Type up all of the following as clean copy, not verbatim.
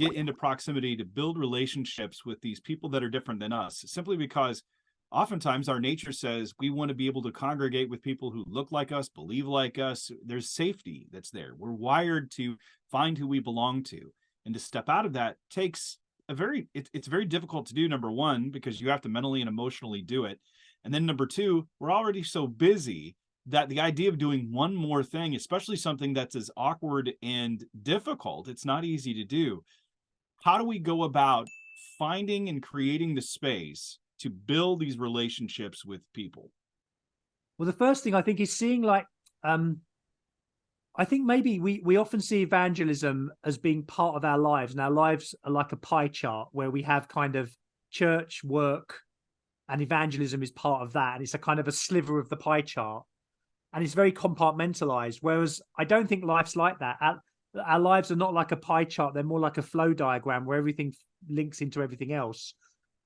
get into proximity to build relationships with these people that are different than us, simply because oftentimes our nature says we want to be able to congregate with people who look like us, believe like us. There's safety that's there. We're wired to find who we belong to. And to step out of that takes it's very difficult to do, number one, because you have to mentally and emotionally do it. And then number two, we're already so busy that the idea of doing one more thing, especially something that's as awkward and difficult, it's not easy to do. How do we go about finding and creating the space to build these relationships with people? Well, the first thing I think is seeing, like, I think maybe we often see evangelism as being part of our lives, and our lives are like a pie chart where we have kind of church, work, and evangelism is part of that. And it's a kind of a sliver of the pie chart, and it's very compartmentalized. Whereas I don't think life's like that. Our lives are not like a pie chart. They're more like a flow diagram where everything links into everything else.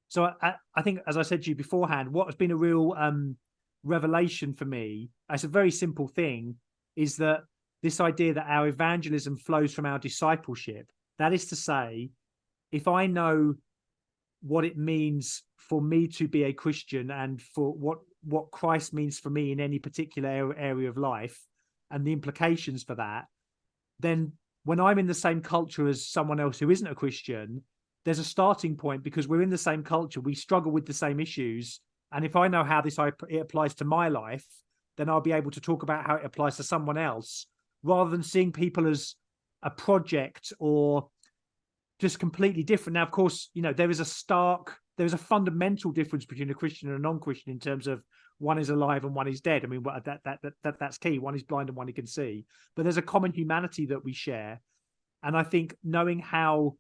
So I think, as I said to you beforehand, what has been a real revelation for me, it's a very simple thing, is that this idea that our evangelism flows from our discipleship. That is to say, if I know what it means for me to be a Christian and for what Christ means for me in any particular area of life and the implications for that, then when I'm in the same culture as someone else who isn't a Christian, there's a starting point, because we're in the same culture, we struggle with the same issues. And if I know how it applies to my life, then I'll be able to talk about how it applies to someone else, rather than seeing people as a project or just completely different. Now, of course, there is a fundamental difference between a Christian and a non-Christian in terms of one is alive and one is dead. I mean, that's key. One is blind and one he can see. But there's a common humanity that we share. And I think knowing how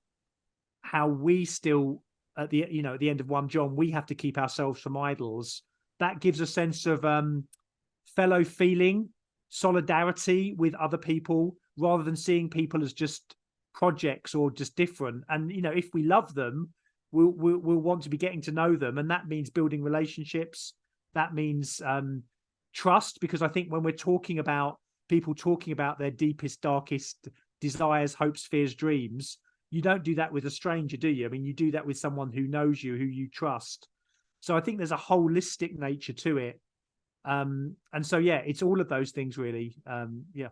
we still, at the end of 1 John, we have to keep ourselves from idols, that gives a sense of fellow feeling, solidarity with other people, rather than seeing people as just projects or just different. And if we love them, we'll want to be getting to know them, and that means building relationships. That means trust, because I think when we're talking about people talking about their deepest, darkest desires, hopes, fears, dreams, you don't do that with a stranger, do you? I mean, you do that with someone who knows you, who you trust. So I think there's a holistic nature to it. And so, yeah, it's all of those things, really. Yeah.